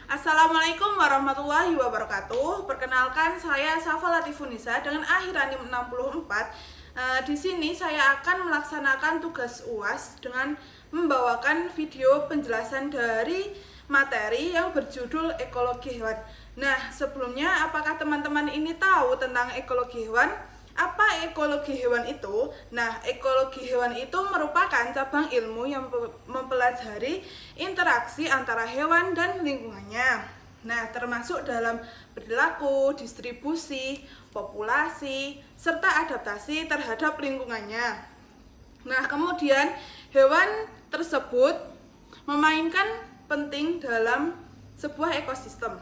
Assalamualaikum warahmatullahi wabarakatuh. Perkenalkan, saya Safa Latifunisa dengan akhir NIM 64. Di sini saya akan melaksanakan tugas UAS dengan membawakan video penjelasan dari materi yang berjudul ekologi hewan. Nah, sebelumnya apakah teman-teman ini tahu tentang ekologi hewan? Apa ekologi hewan itu? Nah, ekologi hewan itu merupakan cabang ilmu yang mempelajari interaksi antara hewan dan lingkungannya. Nah, termasuk dalam perilaku, distribusi, populasi, serta adaptasi terhadap lingkungannya. Nah, kemudian hewan tersebut memainkan penting dalam sebuah ekosistem,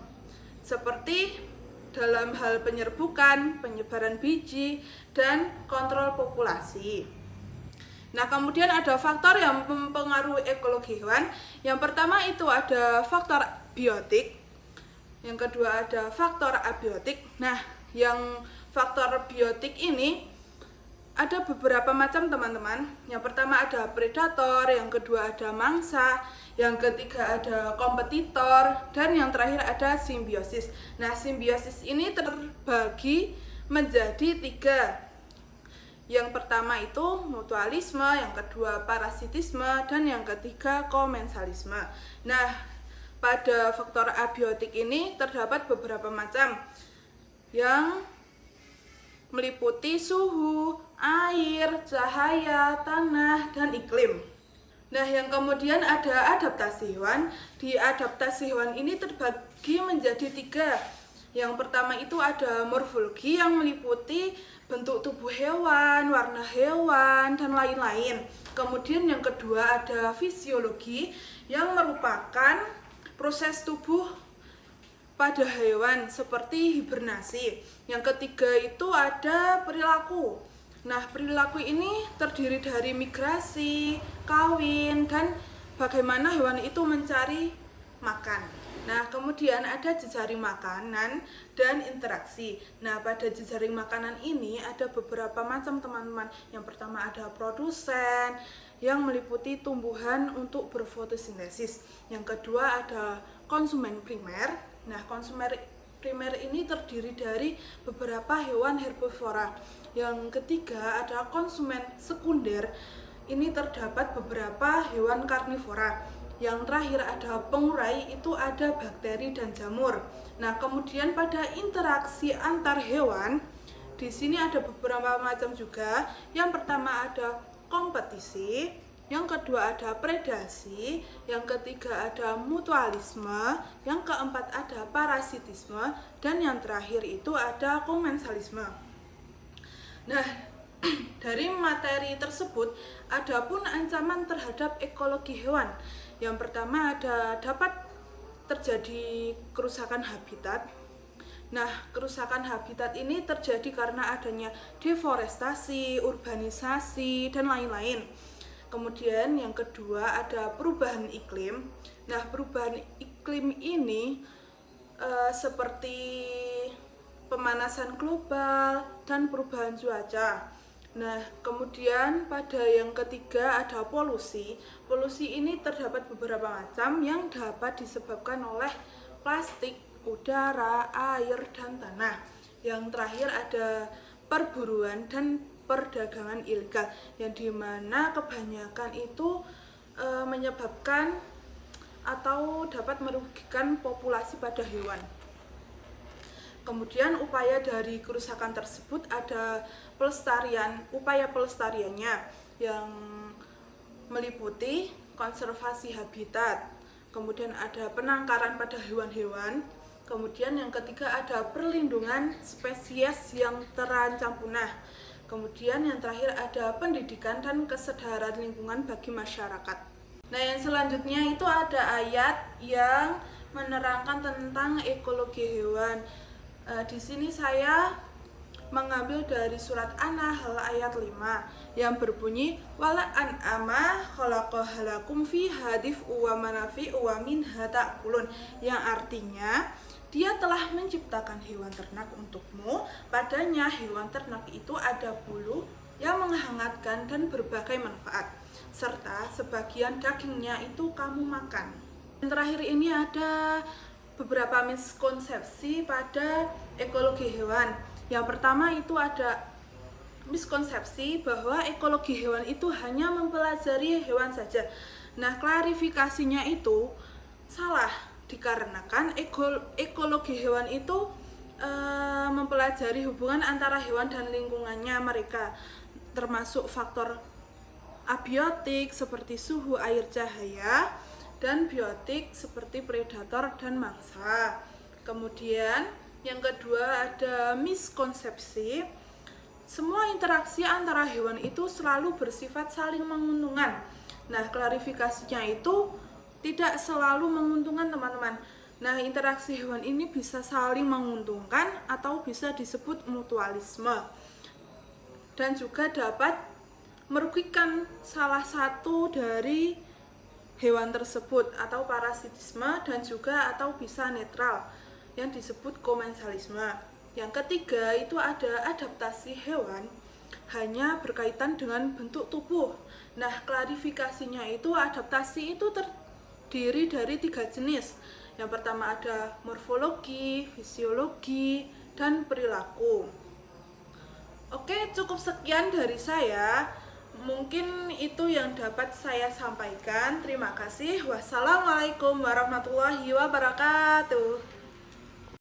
seperti dalam hal penyerbukan, penyebaran biji, dan kontrol populasi. Nah, kemudian ada faktor yang mempengaruhi ekologi hewan. Yang pertama itu ada faktor biotik, yang kedua ada faktor abiotik. Nah, yang faktor biotik ini ada beberapa macam, teman-teman. Yang pertama ada predator, yang kedua ada mangsa, yang ketiga ada kompetitor, dan yang terakhir ada simbiosis. Nah, simbiosis ini terbagi menjadi 3. Yang pertama itu mutualisme, yang kedua parasitisme, dan yang ketiga komensalisme. Nah, pada faktor abiotik ini terdapat beberapa macam yang meliputi suhu, air, cahaya, tanah, dan iklim. Nah, yang kemudian ada adaptasi hewan. Di adaptasi hewan ini terbagi menjadi 3. Yang pertama itu ada morfologi yang meliputi bentuk tubuh hewan, warna hewan, dan lain-lain. Kemudian yang kedua ada fisiologi yang merupakan proses tubuh pada hewan seperti hibernasi. Yang ketiga itu ada perilaku. Nah, perilaku ini terdiri dari migrasi, kawin, dan bagaimana hewan itu mencari makan. Nah, kemudian ada jejaring makanan dan interaksi. Nah, pada jejaring makanan ini ada beberapa macam, teman-teman. Yang pertama ada produsen yang meliputi tumbuhan untuk berfotosintesis. Yang kedua ada konsumen primer. Nah, konsumen primer ini terdiri dari beberapa hewan herbivora. Yang ketiga ada konsumen sekunder. Ini terdapat beberapa hewan karnivora. Yang terakhir ada pengurai, itu ada bakteri dan jamur. Nah, kemudian pada interaksi antar hewan, di sini ada beberapa macam juga. Yang pertama ada kompetisi, yang kedua ada predasi, yang ketiga ada mutualisme, yang keempat ada parasitisme, dan yang terakhir itu ada komensalisme. Nah, dari materi tersebut adapun ancaman terhadap ekologi hewan. Yang pertama ada dapat terjadi kerusakan habitat. Nah, kerusakan habitat ini terjadi karena adanya deforestasi, urbanisasi, dan lain-lain. Kemudian yang kedua ada perubahan iklim. Nah, perubahan iklim ini seperti pemanasan global dan perubahan cuaca. Nah, kemudian pada yang ketiga ada polusi. Polusi ini terdapat beberapa macam yang dapat disebabkan oleh plastik, udara, air, dan tanah. Yang terakhir ada perburuan dan perdagangan ilegal, yang dimana kebanyakan itu menyebabkan atau dapat merugikan populasi pada hewan. Kemudian upaya dari kerusakan tersebut ada upaya pelestariannya yang meliputi konservasi habitat, kemudian ada penangkaran pada hewan-hewan, kemudian yang ketiga ada perlindungan spesies yang terancam punah, kemudian yang terakhir ada pendidikan dan kesadaran lingkungan bagi masyarakat. Nah, yang selanjutnya itu ada ayat yang menerangkan tentang ekologi hewan. Di sini saya mengambil dari surat An-Nahl ayat 5 yang berbunyi wala an'ama khalaqaha lakum fiha dif'u wa manafi'u wa minha ta'kulun, yang artinya dia telah menciptakan hewan ternak untukmu, padanya hewan ternak itu ada bulu yang menghangatkan dan berbagai manfaat, serta sebagian dagingnya itu kamu makan. Yang terakhir ini ada beberapa miskonsepsi pada ekologi hewan. Yang pertama itu ada miskonsepsi bahwa ekologi hewan itu hanya mempelajari hewan saja. Nah, klarifikasinya itu salah, dikarenakan ekologi hewan itu mempelajari hubungan antara hewan dan lingkungannya mereka, termasuk faktor abiotik seperti suhu, air, cahaya, dan biotik seperti predator dan mangsa. Kemudian yang kedua ada miskonsepsi, semua interaksi antara hewan itu selalu bersifat saling menguntungkan. Nah, klarifikasinya itu tidak selalu menguntungkan, teman-teman. Nah, interaksi hewan ini bisa saling menguntungkan atau bisa disebut mutualisme. Dan juga dapat merugikan salah satu dari hewan tersebut atau parasitisme, dan juga atau bisa netral yang disebut komensalisme. Yang ketiga itu ada adaptasi hewan hanya berkaitan dengan bentuk tubuh. Nah, klarifikasinya itu adaptasi itu terdiri dari 3 jenis. Yang pertama ada morfologi, fisiologi, dan perilaku. Oke, cukup sekian dari saya. Mungkin itu yang dapat saya sampaikan. Terima kasih. Wassalamualaikum warahmatullahi wabarakatuh.